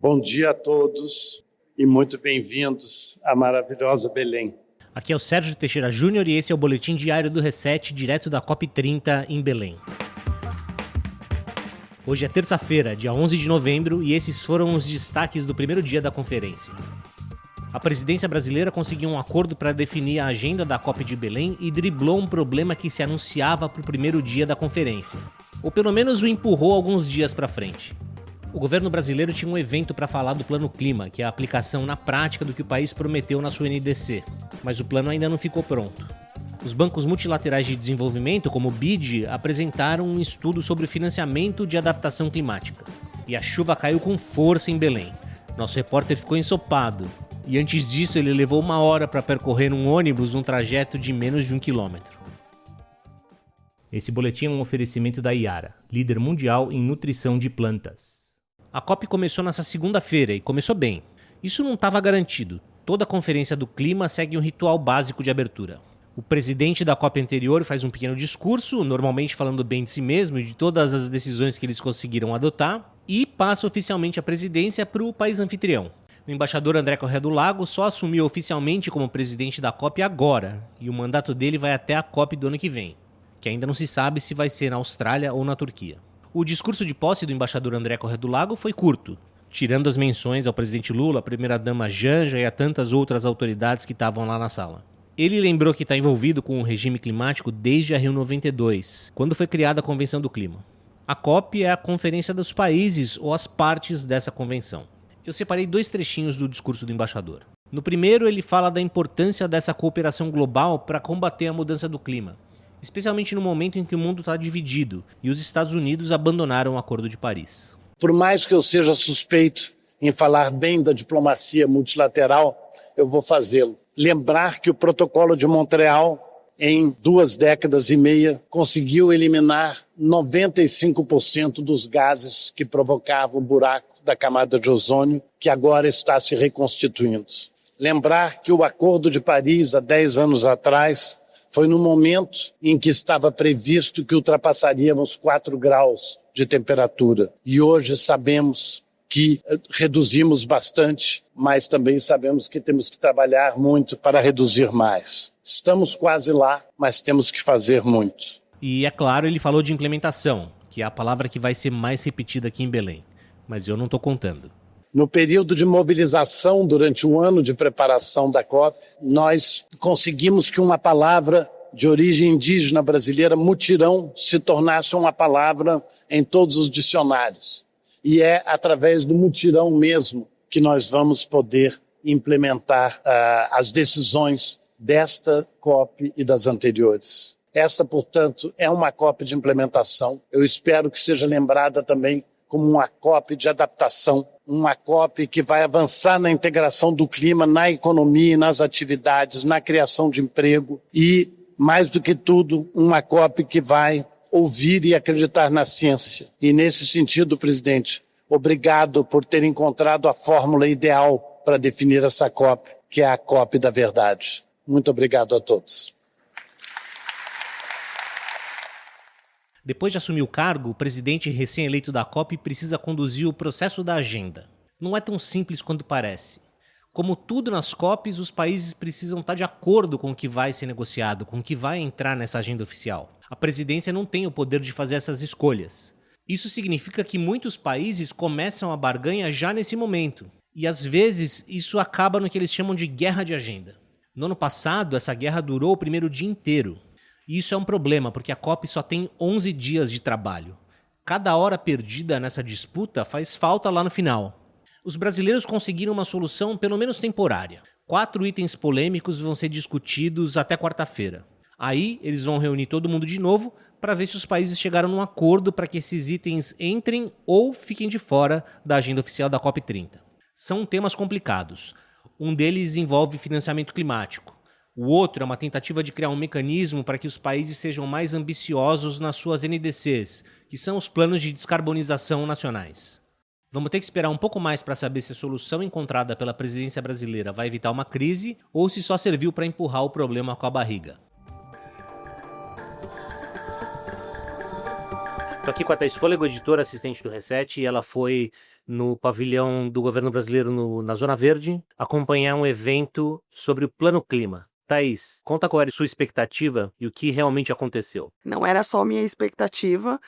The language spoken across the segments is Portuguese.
Bom dia a todos e muito bem-vindos à maravilhosa Belém. Aqui é o Sérgio Teixeira Júnior e esse é o Boletim Diário do Reset, direto da COP30 em Belém. Hoje é terça-feira, dia 11 de novembro, e esses foram os destaques do primeiro dia da conferência. A presidência brasileira conseguiu um acordo para definir a agenda da COP de Belém e driblou um problema que se anunciava para o primeiro dia da conferência, ou pelo menos o empurrou alguns dias para frente. O governo brasileiro tinha um evento para falar do Plano Clima, que é a aplicação na prática do que o país prometeu na sua NDC, mas o plano ainda não ficou pronto. Os bancos multilaterais de desenvolvimento, como o BID, apresentaram um estudo sobre o financiamento de adaptação climática. E a chuva caiu com força em Belém. Nosso repórter ficou ensopado, e antes disso ele levou 1 hora para percorrer num ônibus um trajeto de menos de 1 quilômetro. Esse boletim é um oferecimento da Yara, líder mundial em nutrição de plantas. A COP começou nessa segunda-feira e começou bem. Isso não estava garantido. Toda a conferência do clima segue um ritual básico de abertura. O presidente da COP anterior faz um pequeno discurso, normalmente falando bem de si mesmo e de todas as decisões que eles conseguiram adotar, e passa oficialmente a presidência para o país anfitrião. O embaixador André Corrêa do Lago só assumiu oficialmente como presidente da COP agora, e o mandato dele vai até a COP do ano que vem, que ainda não se sabe se vai ser na Austrália ou na Turquia. O discurso de posse do embaixador André Corrêa do Lago foi curto, tirando as menções ao presidente Lula, a primeira-dama Janja e a tantas outras autoridades que estavam lá na sala. Ele lembrou que está envolvido com o regime climático desde a Rio 92, quando foi criada a Convenção do Clima. A COP é a conferência dos países ou as partes dessa convenção. Eu separei 2 trechinhos do discurso do embaixador. No primeiro, ele fala da importância dessa cooperação global para combater a mudança do clima, especialmente no momento em que o mundo está dividido e os Estados Unidos abandonaram o Acordo de Paris. Por mais que eu seja suspeito em falar bem da diplomacia multilateral, eu vou fazê-lo. Lembrar que o Protocolo de Montreal, em 2 décadas e meia, conseguiu eliminar 95% dos gases que provocavam o buraco da camada de ozônio, que agora está se reconstituindo. Lembrar que o Acordo de Paris, há 10 anos atrás, foi no momento em que estava previsto que ultrapassaríamos 4 graus de temperatura. E hoje sabemos que reduzimos bastante, mas também sabemos que temos que trabalhar muito para reduzir mais. Estamos quase lá, mas temos que fazer muito. E é claro, ele falou de implementação, que é a palavra que vai ser mais repetida aqui em Belém. Mas eu não estou contando. No período de mobilização, durante o ano de preparação da COP, nós conseguimos que uma palavra de origem indígena brasileira, mutirão, se tornasse uma palavra em todos os dicionários. E é através do mutirão mesmo que nós vamos poder implementar as decisões desta COP e das anteriores. Esta, portanto, é uma COP de implementação. Eu espero que seja lembrada também como uma COP de adaptação, uma COP que vai avançar na integração do clima, na economia, nas atividades, na criação de emprego e, mais do que tudo, uma COP que vai ouvir e acreditar na ciência. E nesse sentido, presidente, obrigado por ter encontrado a fórmula ideal para definir essa COP, que é a COP da verdade. Muito obrigado a todos. Depois de assumir o cargo, o presidente recém-eleito da COP precisa conduzir o processo da agenda. Não é tão simples quanto parece. Como tudo nas COPs, os países precisam estar de acordo com o que vai ser negociado, com o que vai entrar nessa agenda oficial. A presidência não tem o poder de fazer essas escolhas. Isso significa que muitos países começam a barganha já nesse momento. E às vezes isso acaba no que eles chamam de guerra de agenda. No ano passado, essa guerra durou o primeiro dia inteiro. E isso é um problema, porque a COP só tem 11 dias de trabalho. Cada hora perdida nessa disputa faz falta lá no final. Os brasileiros conseguiram uma solução pelo menos temporária. 4 itens polêmicos vão ser discutidos até quarta-feira. Aí eles vão reunir todo mundo de novo para ver se os países chegaram num acordo para que esses itens entrem ou fiquem de fora da agenda oficial da COP30. São temas complicados. Um deles envolve financiamento climático. O outro é uma tentativa de criar um mecanismo para que os países sejam mais ambiciosos nas suas NDCs, que são os planos de descarbonização nacionais. Vamos ter que esperar um pouco mais para saber se a solução encontrada pela presidência brasileira vai evitar uma crise ou se só serviu para empurrar o problema com a barriga. Estou aqui com a Thaís Fôlego, editora assistente do Reset, e ela foi no pavilhão do governo brasileiro na Zona Verde, acompanhar um evento sobre o Plano Clima. Thaís, conta qual era a sua expectativa e o que realmente aconteceu. Não era só minha expectativa,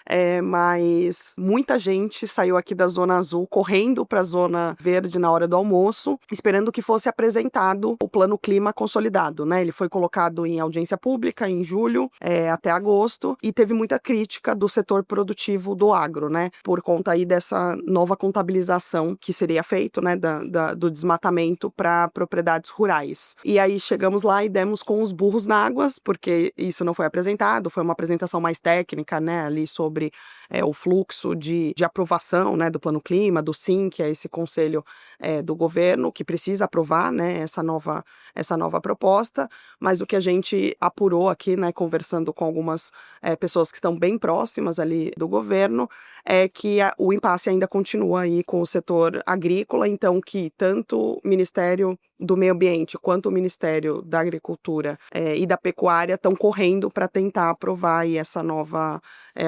mas muita gente saiu aqui da Zona Azul correndo para a Zona Verde na hora do almoço, esperando que fosse apresentado o Plano Clima consolidado, né? Ele foi colocado em audiência pública em julho até agosto e teve muita crítica do setor produtivo do agro, né? Por conta aí dessa nova contabilização que seria feito, né? Do desmatamento para propriedades rurais. E aí chegamos lá e demos com os burros na água, porque isso não foi apresentado, foi uma apresentação mais técnica, né, ali sobre o fluxo de aprovação, né, do Plano Clima, do SIM, que é esse conselho do governo, que precisa aprovar, né, essa nova proposta, mas o que a gente apurou aqui, né, conversando com algumas pessoas que estão bem próximas ali do governo, é que o impasse ainda continua aí com o setor agrícola, então que tanto o Ministério do Meio Ambiente quanto o Ministério da Agricultura e da Pecuária estão correndo para tentar aprovar aí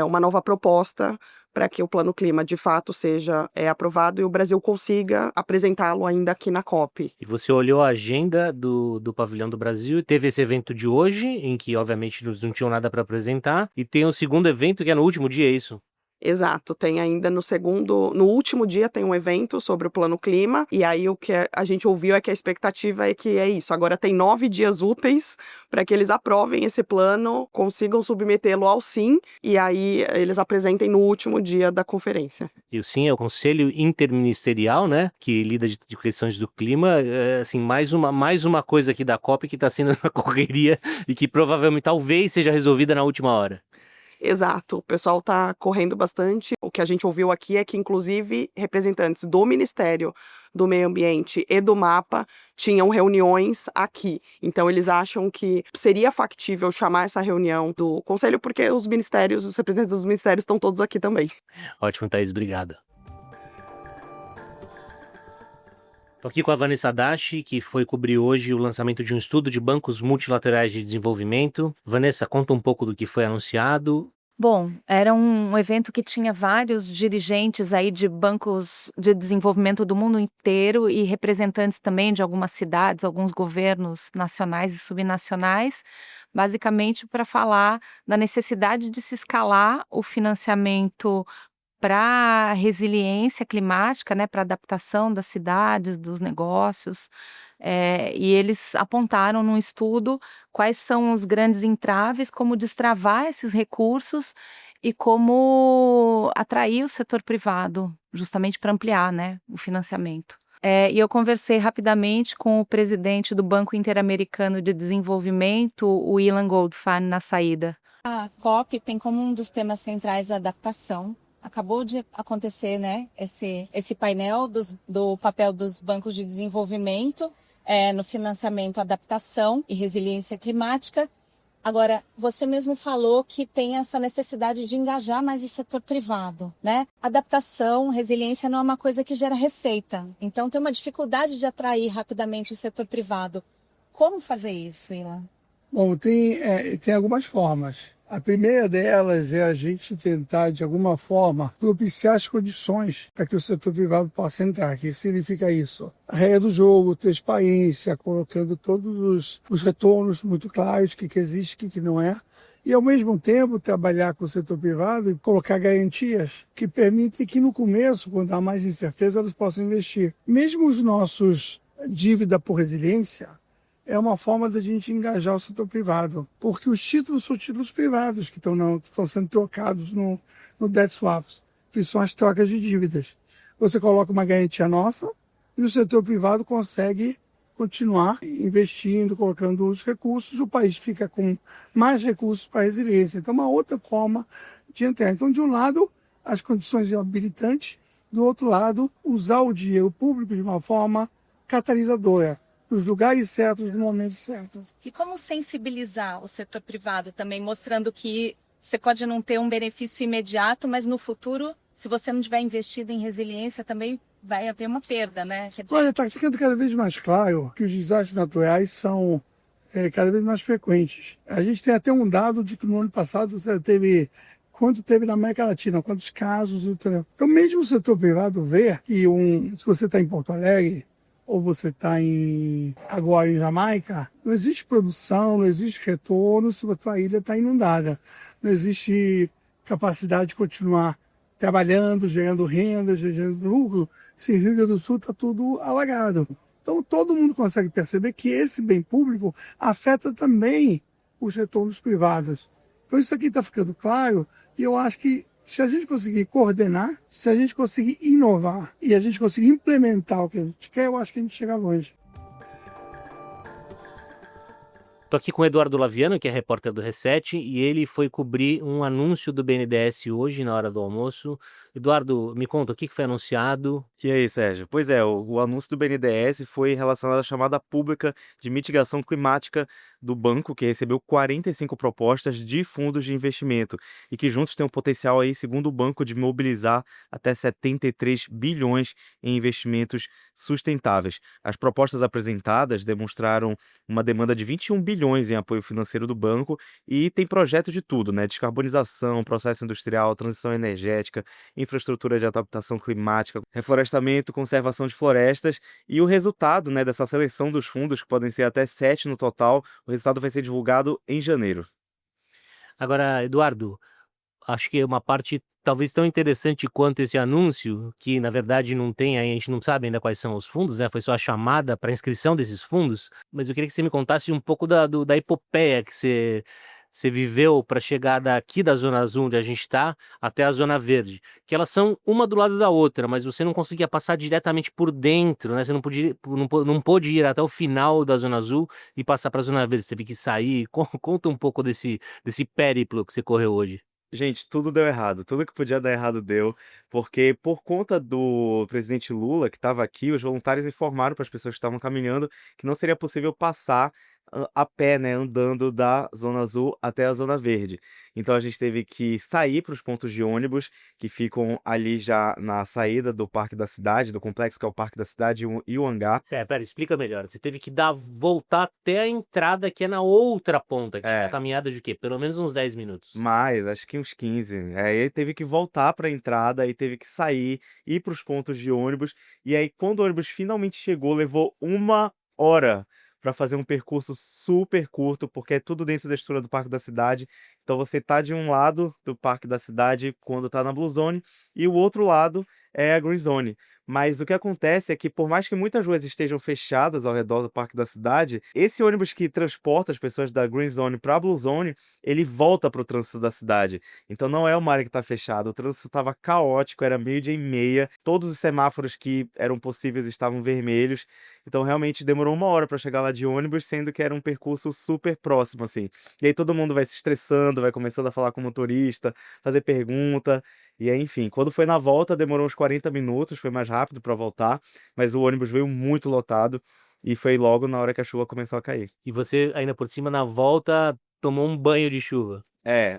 uma nova proposta para que o Plano Clima de fato seja aprovado e o Brasil consiga apresentá-lo ainda aqui na COP. E você olhou a agenda do Pavilhão do Brasil e teve esse evento de hoje, em que obviamente eles não tinham nada para apresentar, e tem o segundo evento que é no último dia, é isso? Exato, tem ainda no último dia tem um evento sobre o Plano Clima, e aí o que a gente ouviu é que a expectativa é que é isso, agora tem 9 dias úteis para que eles aprovem esse plano, consigam submetê-lo ao SIM, e aí eles apresentem no último dia da conferência. E o SIM é o Conselho Interministerial, né, que lida de questões do clima, assim, mais uma coisa aqui da COP que está sendo uma correria e que provavelmente talvez seja resolvida na última hora. Exato, o pessoal está correndo bastante. O que a gente ouviu aqui é que, inclusive, representantes do Ministério do Meio Ambiente e do MAPA tinham reuniões aqui. Então, eles acham que seria factível chamar essa reunião do Conselho, porque os representantes dos ministérios estão todos aqui também. Ótimo, Thaís, obrigada. Estou aqui com a Vanessa Dashi, que foi cobrir hoje o lançamento de um estudo de bancos multilaterais de desenvolvimento. Vanessa, conta um pouco do que foi anunciado. Bom, era um evento que tinha vários dirigentes aí de bancos de desenvolvimento do mundo inteiro e representantes também de algumas cidades, alguns governos nacionais e subnacionais, basicamente para falar da necessidade de se escalar o financiamento para resiliência climática, né, para adaptação das cidades, dos negócios, e eles apontaram num estudo quais são os grandes entraves, como destravar esses recursos e como atrair o setor privado, justamente para ampliar, né, o financiamento. E eu conversei rapidamente com o presidente do Banco Interamericano de Desenvolvimento, o Ilan Goldfein, na saída. A COP tem como um dos temas centrais a adaptação. Acabou de acontecer, né, esse painel do papel dos bancos de desenvolvimento no financiamento, adaptação e resiliência climática. Agora, você mesmo falou que tem essa necessidade de engajar mais o setor privado, né? Adaptação, resiliência não é uma coisa que gera receita. Então, tem uma dificuldade de atrair rapidamente o setor privado. Como fazer isso, Ilan? Bom, tem algumas formas. A primeira delas é a gente tentar, de alguma forma, propiciar as condições para que o setor privado possa entrar. O que significa isso? A regra do jogo, transparência, colocando todos os retornos muito claros, o que existe, o que não é. E, ao mesmo tempo, trabalhar com o setor privado e colocar garantias que permitem que, no começo, quando há mais incerteza, eles possam investir. Mesmo os nossos dívida por resiliência, é uma forma da gente engajar o setor privado, porque os títulos são títulos privados que estão sendo trocados no debt swaps, que são as trocas de dívidas. Você coloca uma garantia nossa e o setor privado consegue continuar investindo, colocando os recursos, o país fica com mais recursos para a resiliência. Então, uma outra forma de entrar. Então, de um lado, as condições habilitantes, do outro lado, usar o dinheiro público de uma forma catalisadora, nos lugares certos, no momento certo. E como sensibilizar o setor privado também, mostrando que você pode não ter um benefício imediato, mas no futuro, se você não tiver investido em resiliência, também vai haver uma perda, né? Quer dizer... Olha, está ficando cada vez mais claro que os desastres naturais são cada vez mais frequentes. A gente tem até um dado de que no ano passado você teve quanto teve na América Latina, quantos casos, entendeu? Então, mesmo o setor privado vê que se você está em Porto Alegre, ou você está agora em Jamaica, não existe produção, não existe retorno se a tua ilha está inundada. Não existe capacidade de continuar trabalhando, gerando renda, gerando lucro, se Rio Grande do Sul está tudo alagado. Então todo mundo consegue perceber que esse bem público afeta também os retornos privados. Então isso aqui está ficando claro e eu acho que se a gente conseguir coordenar, se a gente conseguir inovar e a gente conseguir implementar o que a gente quer, eu acho que a gente chega longe. Tô aqui com o Eduardo Laviano, que é repórter do Reset, e ele foi cobrir um anúncio do BNDES hoje, na hora do almoço. Eduardo, me conta, o que foi anunciado? E aí, Sérgio? Pois é, o anúncio do BNDES foi relacionado à chamada pública de mitigação climática do banco, que recebeu 45 propostas de fundos de investimento e que juntos têm um potencial aí, segundo o banco, de mobilizar até 73 bilhões em investimentos sustentáveis. As propostas apresentadas demonstraram uma demanda de 21 bilhões em apoio financeiro do banco e tem projeto de tudo, né? Descarbonização, processo industrial, transição energética, infraestrutura de adaptação climática, reflorestamento, conservação de florestas e o resultado, né, dessa seleção dos fundos, que podem ser até 7 no total, o resultado vai ser divulgado em janeiro. Agora, Eduardo, acho que é uma parte talvez tão interessante quanto esse anúncio, que na verdade não tem, a gente não sabe ainda quais são os fundos, né? Foi só a chamada para inscrição desses fundos, mas eu queria que você me contasse um pouco da epopeia que você viveu para chegar daqui da Zona Azul, onde a gente está, até a Zona Verde, que elas são uma do lado da outra, mas você não conseguia passar diretamente por dentro, né? Você não pôde ir até o final da Zona Azul e passar para a Zona Verde, você teve que sair. Conta um pouco desse périplo que você correu hoje. Gente, tudo deu errado. Tudo que podia dar errado deu, porque por conta do presidente Lula, que estava aqui, os voluntários informaram para as pessoas que estavam caminhando que não seria possível passar a pé, né, andando da Zona Azul até a Zona Verde. Então a gente teve que sair para os pontos de ônibus, que ficam ali já na saída do Parque da Cidade, do complexo que é o Parque da Cidade e o hangar. Pera, explica melhor. Você teve que voltar até a entrada, que é na outra ponta. É. Caminhada de quê? Pelo menos uns 10 minutos. Mais, acho que uns 15. Aí teve que voltar para a entrada, aí teve que sair, ir para os pontos de ônibus. E aí, quando o ônibus finalmente chegou, levou 1 hora para fazer um percurso super curto, porque é tudo dentro da estrutura do Parque da Cidade. Então você tá de um lado do Parque da Cidade quando tá na Blue Zone e o outro lado é a Green Zone. Mas o que acontece é que, por mais que muitas ruas estejam fechadas ao redor do Parque da Cidade, esse ônibus que transporta as pessoas da Green Zone para a Blue Zone, ele volta para o trânsito da cidade. Então não é uma área que está fechada, o trânsito estava caótico, era 12:30, todos os semáforos que eram possíveis estavam vermelhos, então realmente demorou 1 hora para chegar lá de ônibus, sendo que era um percurso super próximo, assim. E aí todo mundo vai se estressando, vai começando a falar com o motorista, fazer pergunta. E aí, enfim, quando foi na volta, demorou uns 40 minutos, foi mais rápido para voltar, mas o ônibus veio muito lotado e foi logo na hora que a chuva começou a cair. E você, ainda por cima, na volta, tomou um banho de chuva.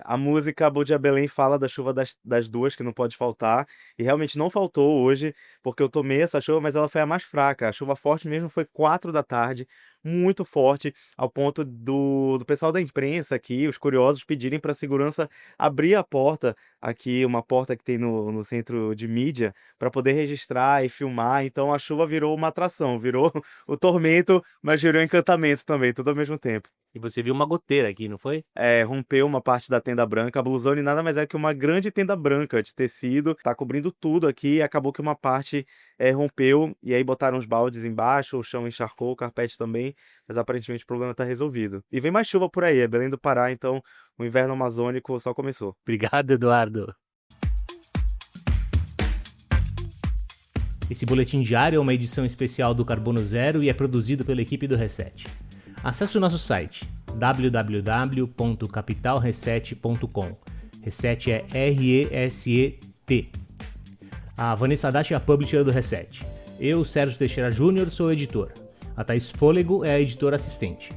A música Bom Dia Belém fala da chuva das duas, que não pode faltar, e realmente não faltou hoje, porque eu tomei essa chuva, mas ela foi a mais fraca. A chuva forte mesmo foi 4 da tarde, muito forte, ao ponto do pessoal da imprensa aqui, os curiosos, pedirem para a segurança abrir a porta aqui, uma porta que tem no centro de mídia, para poder registrar e filmar. Então a chuva virou uma atração, virou o tormento, mas virou encantamento também, tudo ao mesmo tempo. E você viu uma goteira aqui, não foi? Rompeu uma parte da tenda branca. A Blue Zone nada mais é que uma grande tenda branca de tecido. Tá cobrindo tudo aqui e acabou que uma parte rompeu. E aí botaram os baldes embaixo, o chão encharcou, o carpete também. Mas aparentemente o problema tá resolvido. E vem mais chuva por aí, é Belém do Pará, então o inverno amazônico só começou. Obrigado, Eduardo. Esse boletim diário é uma edição especial do Carbono Zero e é produzido pela equipe do Reset. Acesse o nosso site www.capitalreset.com. Reset é R-E-S-E-T. A Vanessa Haddad é a publisher do Reset. Eu, Sérgio Teixeira Júnior, sou o editor. A Thaís Fôlego é a editora assistente.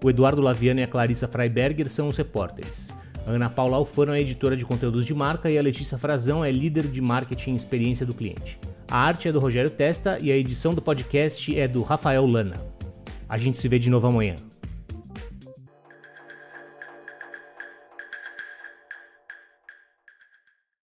O Eduardo Laviano e a Clarissa Freiberger são os repórteres. A Ana Paula Alfano é a editora de conteúdos de marca e a Letícia Frazão é líder de marketing e experiência do cliente. A arte é do Rogério Testa e a edição do podcast é do Rafael Lana. A gente se vê de novo amanhã.